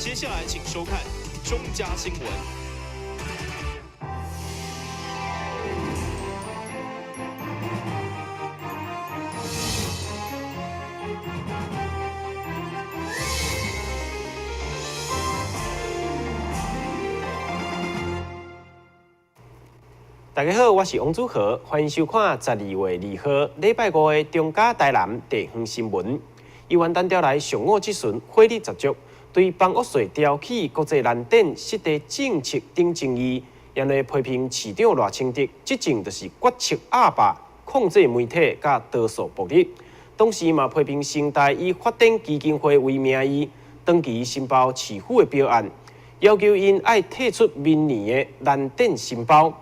接下来请收看中嘉新闻。大家好，我是王祖和，欢迎收看12月2号礼拜5的中嘉台南地方新闻。议员单调来上午这阵会议十足，对房屋税挑起国际蓝电失地政策顶争议，因来批评市长赖清德执政就是决策哑巴，控制媒体甲多数暴力。同时嘛批评城大以发展基金会为名义，长期申报市府的标案，要求因爱退出明年的蓝电申报。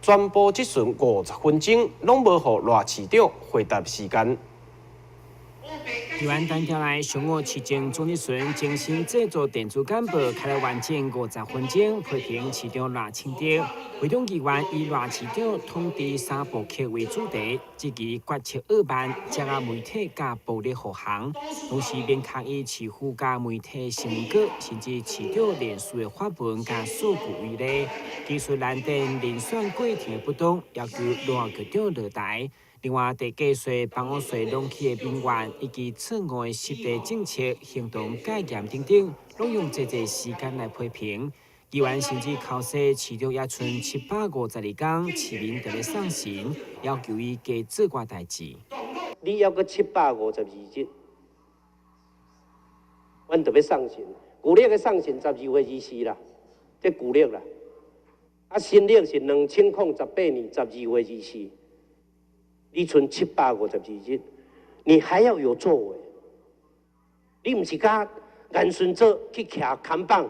全部即阵50分钟，拢无互赖市长回答时间。议员单调来上午市政总日巡精心制作电子简报，开了完整50分钟，批评市长赖清德。会中议员以赖市长统治三部曲为主题，积极决策恶办，掌握媒体甲暴力护航，同时勉强以市府甲媒体新闻稿，甚至市长连署的发文甲数据为例，技术蓝电遴选过程的不当，要求赖局长落台。另外，地价税、房屋税拢起的民怨，以及错误的实地政策、行动改验等等，拢用侪时间来批评。议员甚至考试市长也剩752天，市民就要送审，要求伊加做寡代志。你要个752日，阮就要送审。旧历的送审12月24啦，这旧历啦。啊，新历是2018年12月24。你剩752日，你还要有作为。你唔是甲颜顺做去徛看板，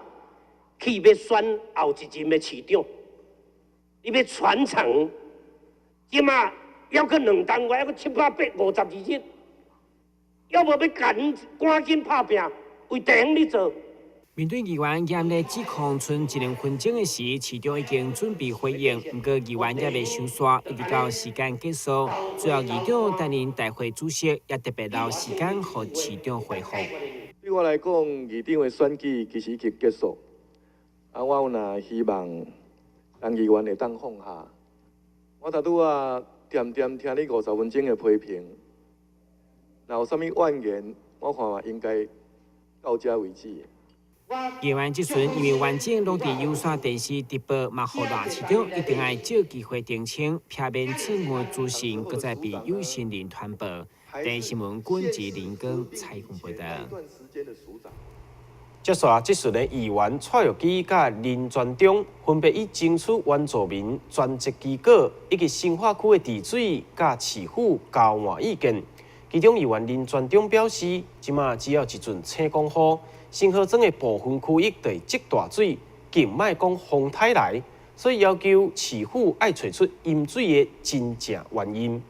去要选后一任的市长，你要传承，即马要个2单位，要个752日，要无要赶紧拍拼，为地方你做。面对议员严厉指控，剩1分钟的时，市长已经准备回应，不过议员也未收煞，一直到时间结束。最后，议长担任大会主席，也特别留时间给市长回复。对我来讲，议长的选举其实已经结束，我有若希望让议员会当放下。我头拄啊点听你50分钟的批评，若有啥物怨言，我看嘛应该到这为止。议员即阵因为完整拢伫有线电视直播，嘛，互赖市长一定要借机会澄清，避免错误资讯，搁再被有心人传播。第一新闻滚至林根采访报道。接续即阵的议员蔡玉基甲林全忠分别以争取原住民专责机构以及新化区的治水甲市府交换意见。其中议员林全忠表示，即马只要一阵青光雨，新河庄的部分区域就会积大水，更莫讲风台来，所以要求市府爱找出淹水的真正原因。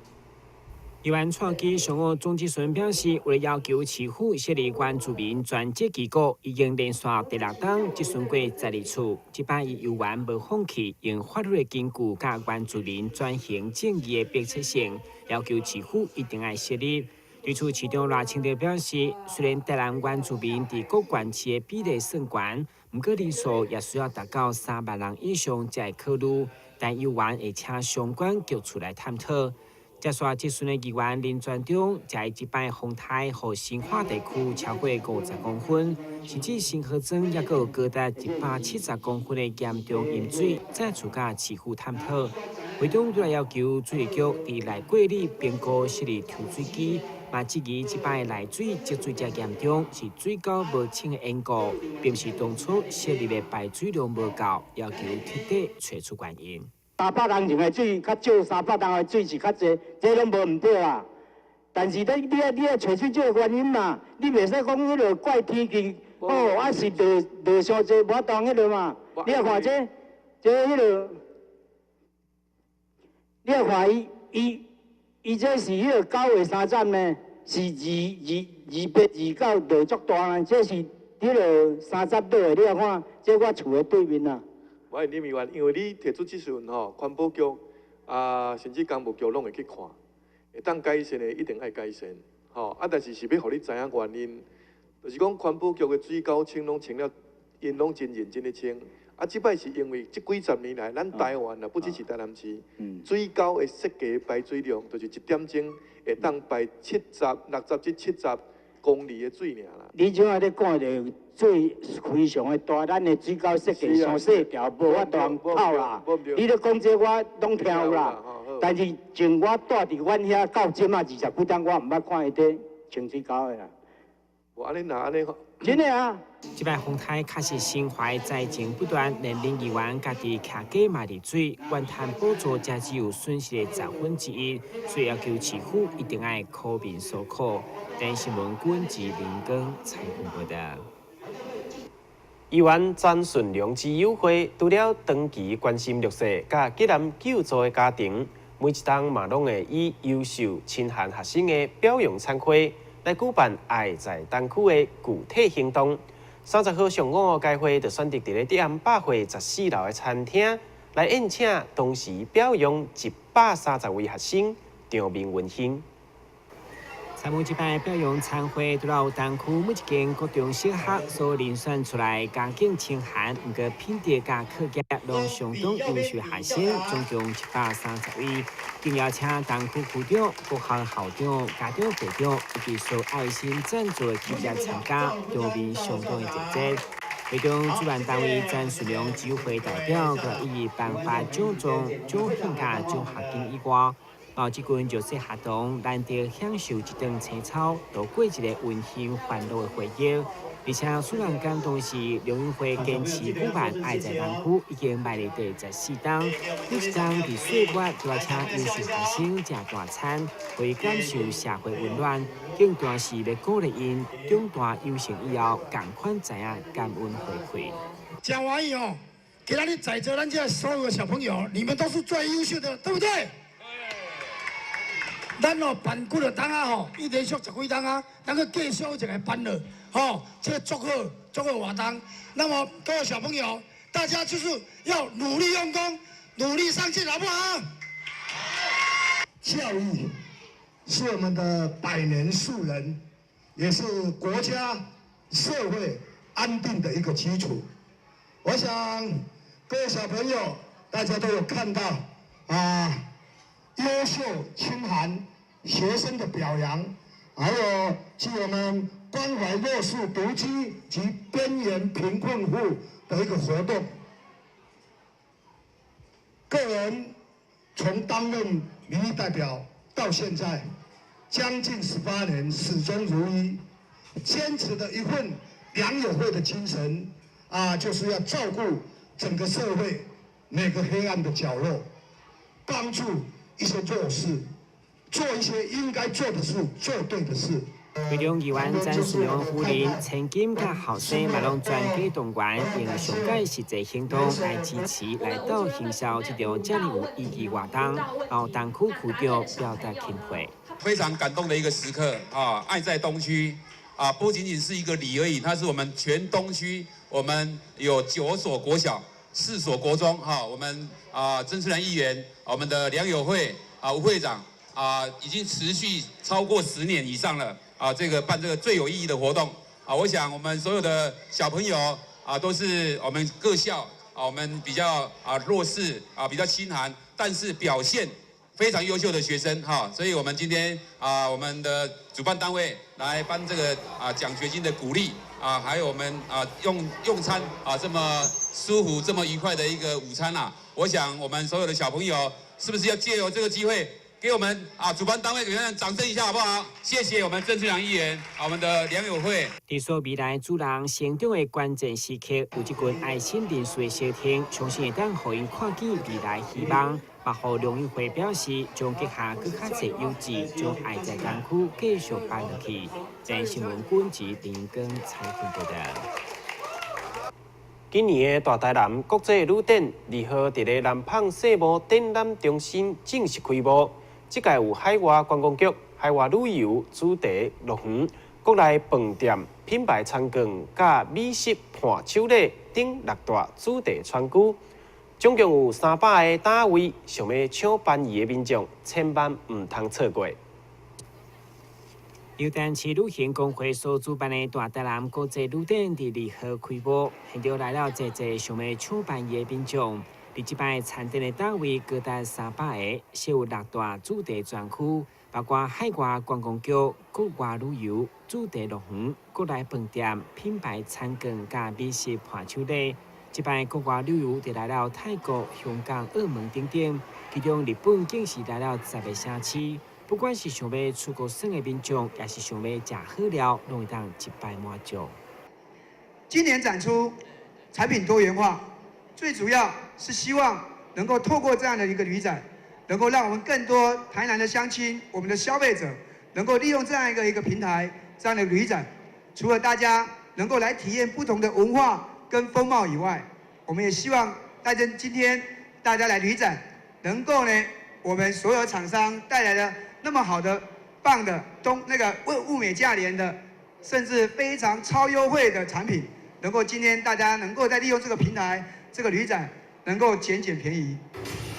议员蔡基上午总咨询表示，为了要求市府设立原住民专责机构，已经连续第6天咨询过12次。即摆伊议员无放弃用法律的根据甲原住民转型正义的迫切性，要求市府一定要设立。对此，市长赖清德表示，虽然台南原住民伫各县市的比例算悬，不过人数也需要达到3万人以上才会考虑，但议员会请相关局处来探讨。接续即阵的议员林全忠，在即摆风台和新化地区超过50公分，甚至新河庄也有高达170公分的严重淹水，再次甲市府探讨。会中对要求水利局伫内过里评估设立抽水机，嘛质疑即摆内水积水遮严重，是水沟无清的缘故，并是当初设立的排水量无够，要求彻底找出原因。300人用的水较少，300人的水是较济，这拢无唔对啊。但是你要找出这个原因嘛，你袂使讲迄个怪天气，啊是落伤济，无当迄个嘛。你要看这迄个，你要看伊这是迄个9月3站呢，是2829落足大呢，这是迄个3站落的，你要看这我厝的对面啊。我会林议员，因为你提出质询吼，环保局甚至工务局拢会去看，会当改善的一定爱改善，但是要互你知影原因，就是讲环保局的水沟清拢清了因拢真认真咧清。啊，即摆是因为即几十年来，咱台湾啊，不只是台南市，水沟的设计排水量，就是1点钟会当排60至70公里的水尔啦。你即摆咧讲着水非常的大，咱的水沟设计上细条，无法度泡啦。你咧讲这我拢听有啦，但是从我住伫阮遐到即马20几档，我毋捌看伊伫清水沟的啦。安尼安尼，真的啊！这摆风台确实心怀灾情不断，连林议员家己徛过马里水，怨叹补助才只有损失的1/10，所以要求市府一定要苦民所苦。电新闻管制林根采访报道。议员詹顺良之友会除了长期关心弱势、甲吉南救助的家庭，每一档嘛拢会以优秀亲汉学生的表扬参会来举办爱在东区的具体行动。30号上午开会，就选择伫咧点百货14楼的餐厅来宴请当时表扬130位学生，场面温馨。参与这摆表扬餐会，除了有东区每一间各中小学所遴选出来家境清寒、毋过品德甲课业拢相当优秀学生，总共730位，并邀请东区区长、各校校长、家长会长以及所爱心赞助的企业参加，场面相当的热闹。会中主办单位詹顺良基金会代表，佮以颁发奖状、奖品甲奖学金以外。这群弱势学童难得享受一顿青草，度过一个温馨欢乐的回忆。而且虽然感动是联谊会坚持举办爱在东区已经迈入第14档，每一档伫岁月都要请优秀学生食大餐，为感受社会温暖，更大是要鼓励因长大有成以后，同款知影感恩回馈。讲完以后，给他的在座咱这所有的小朋友，你们都是最优秀的，对不对？咱哦办几个档啊吼，一连续10几档啊，咱个继续就来办了，吼，这个做好活动。那么各位小朋友，大家就是要努力用功，努力上进，好不好？教育是我们的百年树人，也是国家社会安定的一个基础。我想各位小朋友，大家都有看到啊。优秀清寒学生的表扬，还有是我们关怀弱势独居及边缘贫困户的一个活动。个人从担任民意代表到现在，将近18年，始终如一，坚持的一份良友会的精神啊，就是要照顾整个社会每个黑暗的角落，帮助一些弱势，做一些应该做的事，做对的事。会中议员詹顺良夫人千金甲后生嘛拢全家动员，用上届实际行动来支持来到行销这场这么有意义活动，后东区区长表达钦佩。非常感动的一个时刻啊！爱在东区啊，不仅仅是一个里而已，它是我们全东区，我们有9所国小、4所国中哈，我们曾翠兰议员，我们的良友会吴会长已经持续超过10年以上了这个办这个最有意义的活动我想我们所有的小朋友都是我们各校我们比较弱势比较清寒，但是表现非常优秀的学生所以我们今天我们的主办单位来颁这个奖学金的鼓励还有我们用餐这么舒服这么愉快的一个午餐我想我们所有的小朋友是不是要借由这个机会，给我们主办单位给他们掌声一下好不好？谢谢我们郑翠良议员，我们的良友会。伫说未来主人成长的关键时刻，有这群爱心人士的收听，相信会当互因看见未来希望。8号良友会表示，将结下更较侪优质，将爱在东区继续办落去。前新闻管制林根采访报道。今年的大台南国际旅展2号伫咧南胖世贸展览中心正式开幕。这届有海外观光局、海外旅游主题乐园、国内饭店、品牌餐馆、甲美食伴手礼等6大主题选区，总共有300个单位，想要抢办意的民众千万唔通错过。由单市旅行工会所主办的大台南国际旅展伫2号开幕，现场来了侪想要抢办的民众。伫即摆餐厅的单位高达300个，设有6大主题专区，包括海外观光局、国外旅游、主题乐园、国内饭店、品牌餐券甲美食伴手礼。即摆国外旅游就来了泰国、香港、澳门等等，其中日本竟是来了10个城市。不管是想要出国省的民众，也是想要吃好料，拢会当一摆满足。今年展出产品多元化，最主要是希望能够透过这样的一个旅展，能够让我们更多台南的乡亲、我们的消费者，能够利用这样一个平台、这样的旅展，除了大家能够来体验不同的文化跟风貌以外，我们也希望今天大家来旅展，能够呢，我们所有厂商带来的那么好的、棒的物美价廉的，甚至非常超优惠的产品，能够今天大家能够再利用这个平台、这个旅展，能够减便宜。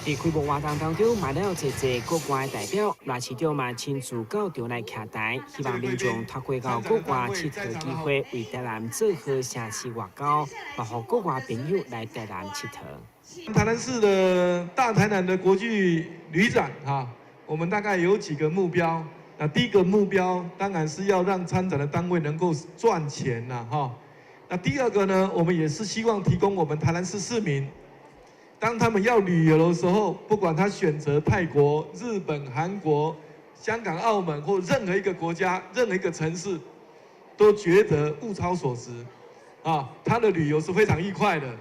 在开幕活动当中，买了侪国外代表，赖市长嘛亲自到场来徛台，希望民众透过到国外佚佗机会，为台南做好城市外交，也互国外朋友来台南佚佗。台南市的大台南的国际旅展我们大概有几个目标。那第一个目标当然是要让参展的单位能够赚钱那第二个呢，我们也是希望提供我们台南市市民，当他们要旅游的时候，不管他选择泰国、日本、韩国、香港、澳门或任何一个国家、任何一个城市，都觉得物超所值他的旅游是非常愉快的。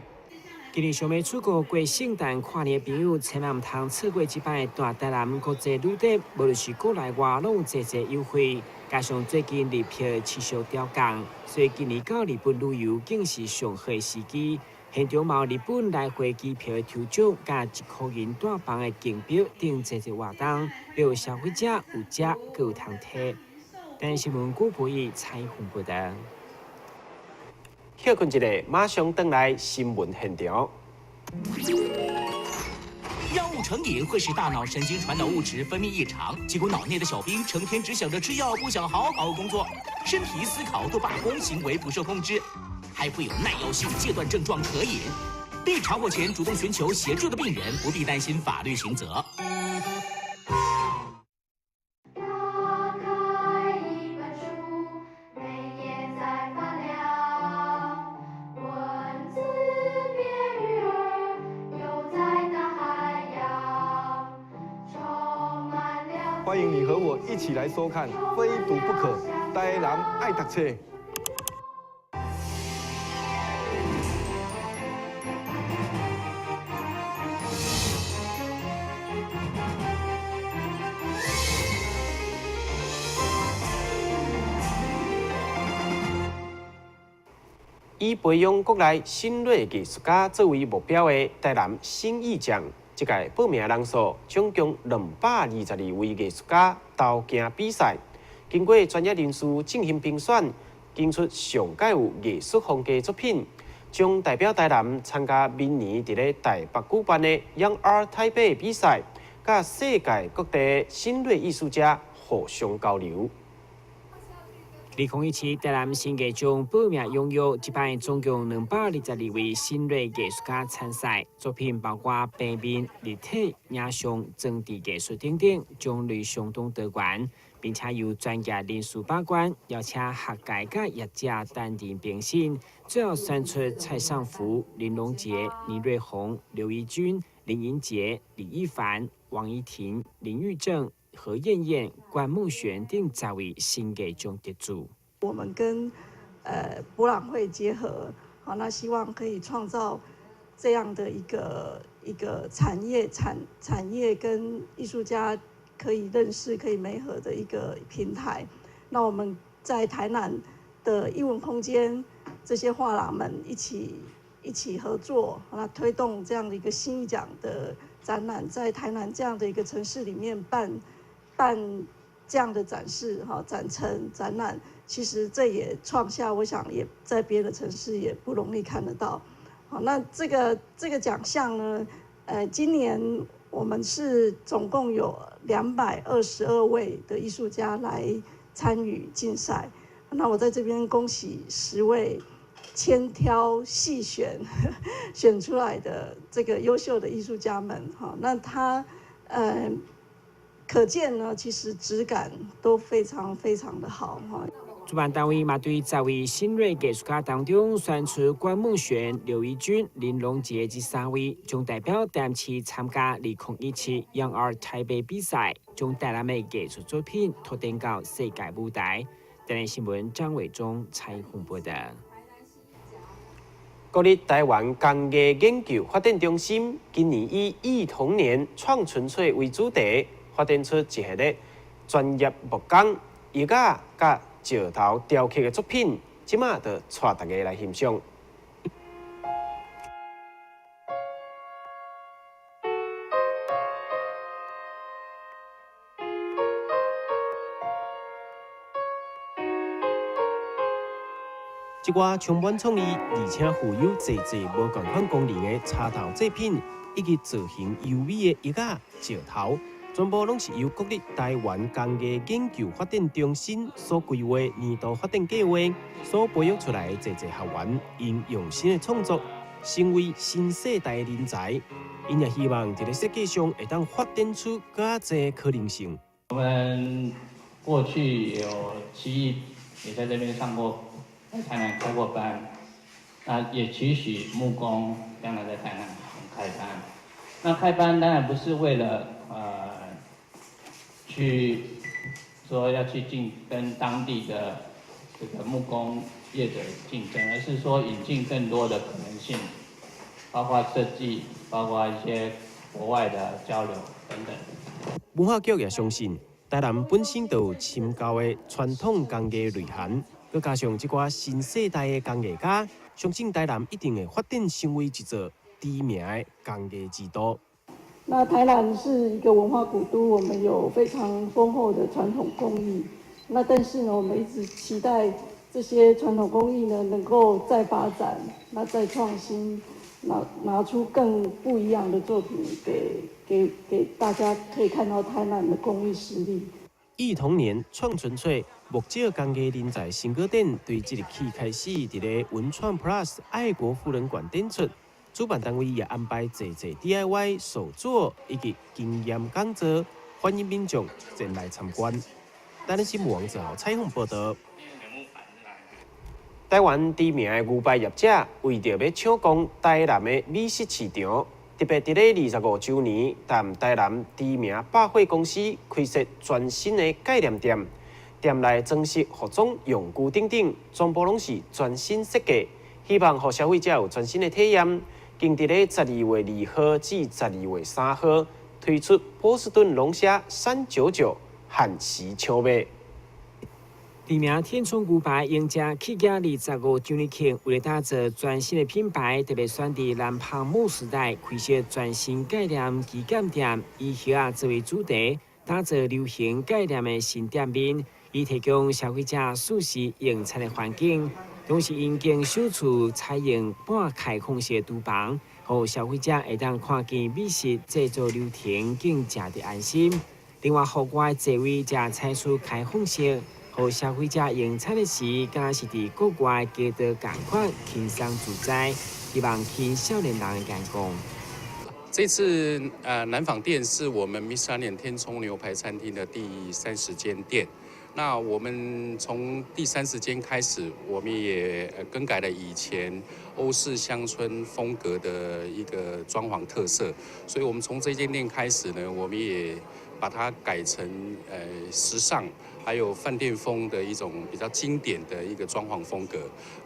今日想要出国过圣诞跨年的朋友，千万唔通错过即摆大台南国际旅展，无论是国内外拢有侪优惠，加上最近日票持续调降，所以今年到日本旅游竟是上好的时机。现场有日本来回机票的抽奖，加1块银带房的竞标等侪活动，有消费者有食，阁有通摕。但新闻古博弈采访报道。休困一下，马上登来新闻现场。药物成瘾会使大脑神经传导物质分泌异常，结果脑内的小兵成天只想着吃药，不想好好工作，身体思考都罢工，行为不受控制，还会有耐药性戒断症状可引。被查获前主动寻求协助的病人不必担心法律刑责。欢迎你和我一起来收看《非读不可》，台南爱读册。以培养国内新锐艺术家作为目标的台南新意奖，这届报名人数总共222位艺术家投竞比赛，经过专业人士进行评选，选出上届有艺术风格作品，将代表台南参加明年伫咧台北举办的 Young Art Taipei 比赛，甲世界各地新锐艺术家互相交流。2017台南新艺奖报名踊跃，即摆总共222位新锐艺术家参赛，作品包括平面、立体、影像、装置艺术等等，种类相当多元，并且由专业人士把关，邀请学界甲业者担任评审，最后选出蔡尚福、林龙杰、倪瑞红、刘怡君、林英杰、李一凡、王怡婷、林玉正、何燕燕、关梦璇等10位新艺奖得主。我们跟博览会结合，好，那希望可以创造这样的一个产业跟艺术家可以认识、可以媒合的一个平台。那我们在台南的艺文空间，这些画廊们一起合作，那推动这样的一个新艺奖的展览，在台南这样的一个城市里面办这样的展示，展陈展览，其实这也创下，我想也在别的城市也不容易看得到。好，那这个奖项呢，今年我们是总共有222位的艺术家参与竞赛。那我在这边恭喜10位千挑细选选出来的这个优秀的艺术家们。哈，那他可见呢，其实质感都非常非常的好哈。主办单位嘛对10位新锐艺术家当中选出关梦璇、刘义军、林龙杰这3位，将代表台南市参加2017 Young Art 台北比赛，将台南的艺术作品拓展到世界舞台。台南新闻张伟忠采访报道。国立台湾工艺研究发展中心今年以异童年创纯粹为主题，发展出一系列专业木工、艺甲甲石头雕刻的作品，即马就带大家来欣赏。一寡充满创意，而且富有济无共款功能的插头制品，以及造型优美的艺甲石头，全部拢是由国立台湾工艺研究发展中心所规划年度发展计划所培育出来的济学员，因用心的创作，成为新世代的人才。因也希望在设计上会当发展出更侪可能性。我们过去有7亿也在这边上过。在台南开过班，那也期许木工将来在台南开班。那开班当然不是为了去说要去跟当地的这个木工业者竞争，而是说引进更多的可能性，包括设计，包括一些国外的交流等等。文化局也相信，台南本身就有深厚的传统工艺内涵。佮加上这寡新世代的工艺家，相信台南一定会发展成为一座知名的工艺之都。那台南是一个文化古都，我们有非常丰厚的传统工艺。那但是呢，我们一直期待这些传统工艺呢能够再发展，那再创新，拿出更不一样的作品给大家可以看到台南的工艺实力。忆童年创纯粹。木质工艺人才新歌展对即日起开始，伫咧文创 Plus 爱国妇人馆展出。主办单位也安排济 DIY 手作以及经验讲座，欢迎民众前来参观。台南新闻1号采访报道。台湾知名的牛排业者为着要抢攻台南的美食市场，特别伫咧25周年，谈台南知名百货公司开设全新的概念店。店内装饰、服装、用具等等，全部拢是全新设计，希望让消费者有全新的体验。经伫咧12月2号至12月3号推出波士顿龙虾399限时抢卖。知名天冲牛排赢家企业25周年庆，为了打造全新的品牌，特别选伫南旁木时代开设全新概念旗舰店，以虾仔作为主题，打造流行概念的新店面。以提供消费者舒适用餐的环境，同时引进首次采用半开放式厨房，让消费者会当看见美食制作流程，更加的安心。另外，户外座位也采取开放式，让消费者用餐的时，敢是伫国外街道同款轻松自在，希望吸少年人的眼光。这次南纺店是我们 Michelin 天冲牛排餐厅的第30间店。那我们从第30间开始，我们也更改了以前欧式乡村风格的一个装潢特色，所以我们从这间店开始呢，我们也把它改成时尚，还有饭店风的一种比较经典的一个装潢风格。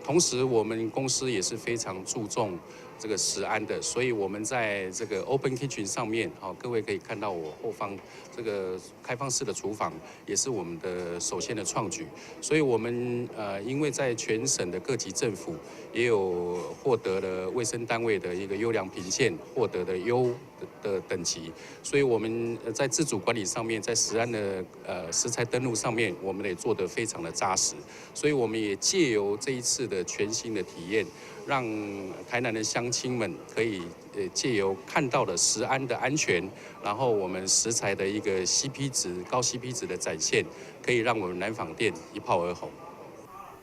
同时，我们公司也是非常注重这个食安的，所以我们在这个 Open Kitchen 上面，各位可以看到我后方这个开放式的厨房，也是我们的首先的创举。所以我们因为在全省的各级政府也有获得了卫生单位的一个优良评鉴，获得的优的等级，所以我们在自主管理上面，在食安的食材登录上。上面，我们也做得非常的扎实，所以我们也借由这一次的全新的体验，让台南的乡亲们可以借由看到的食安的安全，然后我们食材的一个 CP 值高 CP 值的展现，可以让我们南纺店一炮而红。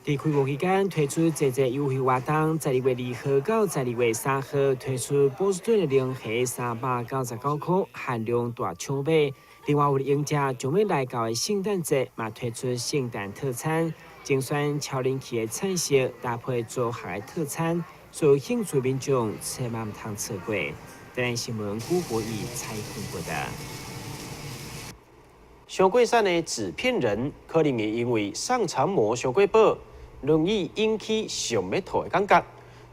在开幕期间推出节优惠活动，12月2號到12月3號推出波士頓的零下399塊，限量大搶買。另外，為了迎接將要來到的聖誕節，嘛推出聖誕特餐，精選超人氣的菜色，搭配組合的特餐，所有興趣民眾千萬唔通錯過。台南新聞古博以採訪報道。上過山的紙片人，可能會因為上腸膜上過薄，容易引起上要吐的感覺，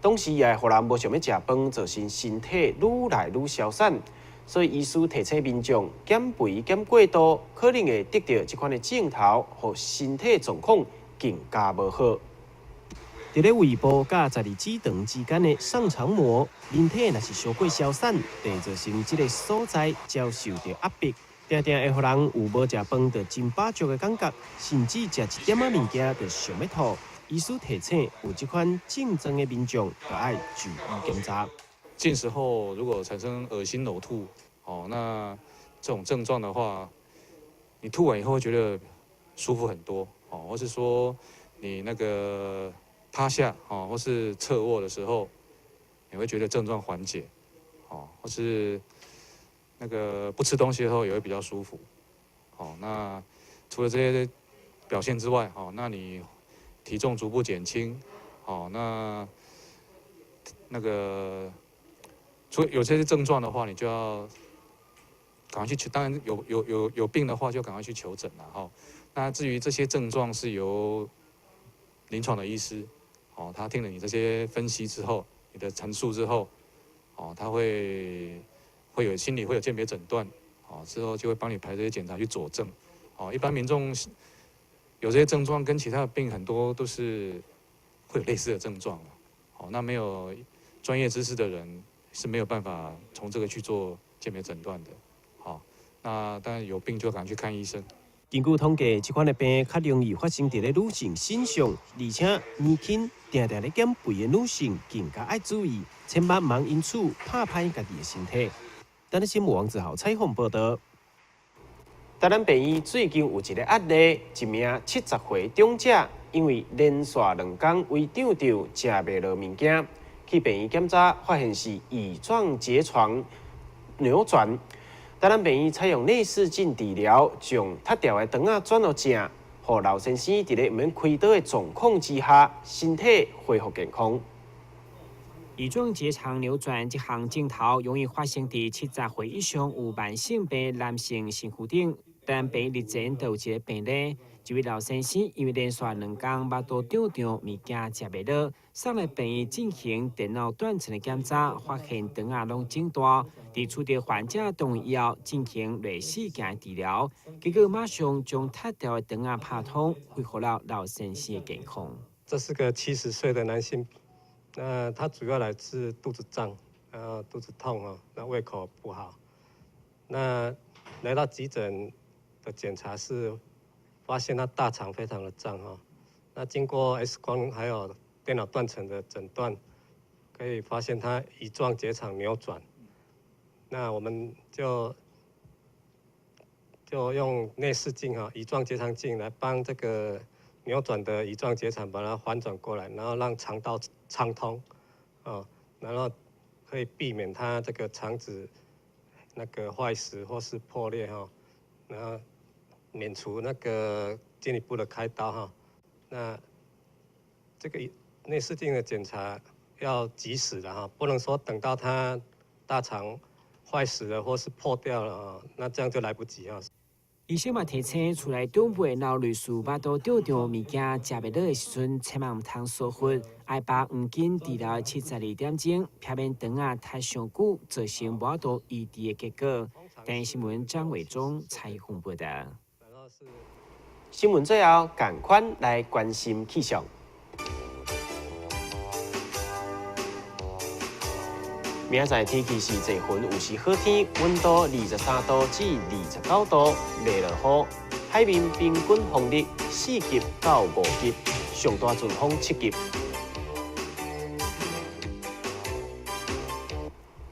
同時也會讓人無想要食飯，造成身體愈來愈消散。所以，醫師提醒民眾減肥減過度，可能會得到這款的症頭，和身體狀況更加無好。在咧胃部甲12指腸之間的上腸膜，人體若是太過消散，就會造成這個所在遭受到壓迫。定定會互人有無食飯就真飽足的感覺，甚至食一點仔物件就想要吐。醫師提醒，有這款症狀的民眾，就要注意檢查。進食後如果產生噁心嘔吐，那這種症狀的話，你吐完以後會覺得舒服很多，或是說你那個趴下，或是側臥的時候，你會覺得症狀緩解，或是那個不吃東西的時候也會比較舒服。那除了這些表現之外，那你體重逐步減輕，那個除有這些症狀的話，你就要趕快去求。當然有病的話，就趕快去求診了。那至於這些症狀是由臨床的醫師，他聽了你這些分析之後，你的陳述之後，他會有心理會有鑑別診斷，之後就會幫你排這些檢查去佐證。一般民眾有這些症狀，跟其他的病很多都是會有類似的症狀。那沒有專業知識的人是沒有辦法從這個去做鑑別診斷的。那當然有病就趕快去看醫生。根據統計，這款的病較容易發生在咧女性身上，而且年輕定定咧減肥的女性更加要注意，千萬唔通因此拍歹家己的身體。台南新聞王志豪採訪報道。台南病院最近有一個案例，一名70歲長者因為連續2天胃脹脹，食袂落物件，去病院檢查發現是乙狀結腸扭轉。台南病院採用內視鏡治療，將塌掉的腸仔轉落正，讓老先生在咧唔免開刀的狀況之下，身體恢復健康。乙狀結腸扭轉這項症頭容易發生在70歲以上有慢性病男性身軀頂，但病日前都有一個病例。這位老先生因為連續2天腹肚脹脹，物件食袂落，上來病院進行電腦斷層的檢查，發現腸仔攏真大。在處理患者動以後，進行類似嘅治療，結果馬上將塌掉的腸仔拍通，恢復了老先生的健康。這是個70歲的男性，他主要來自肚子脹，然後肚子痛那胃口不好。那來到急診的檢查是發現他大腸非常的脹那經過 X 光還有電腦斷層的診斷，可以發現他乙狀結腸扭轉。那我們就用內視鏡乙狀結腸鏡來幫這個扭轉的乙狀結腸把它反轉過來，然後讓腸道暢通，然後可以避免它這個腸子那個壞死或是破裂然後免除那個進一步的開刀那這個內視鏡的檢查要及時的不能說等到它大腸壞死了或是破掉了那這樣就來不及醫生嘛提醒，厝內長輩老女士腹肚脹脹物件食袂落的時陣，千萬唔通疏忽，要把黃金治療72點鐘，避免腸仔太上久，造成無法度醫治的結果。台南新聞張偉忠採訪報道。新聞最後，趕快來關心氣象。明仔載天氣是多雲，有時好天，溫度23度至29度，袂落雨。海面平均风力4级到5级，上大阵风7级。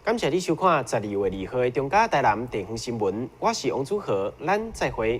感谢你收看12月2号的中嘉台南地方新闻，我是王祖和，咱再会。